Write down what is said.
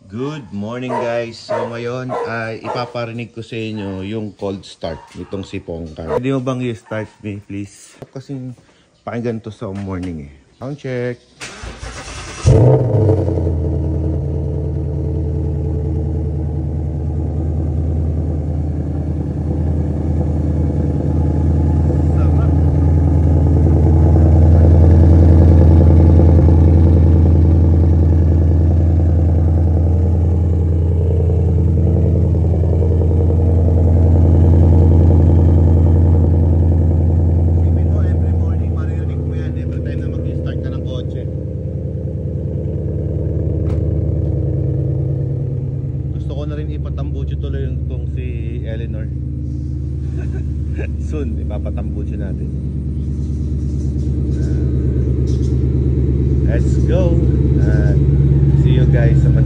Good morning guys. So ngayon ay ipaparinig ko sa inyo yung cold start nitong si Pongkan. Pwede mo bang i-start me please? Kasi pakinggan to sa morning eh. Sound check. Na rin ipatambucho tuloy yung itong si Eleanor. Soon ipapatambucho natin. Let's go. See you guys sa Manila.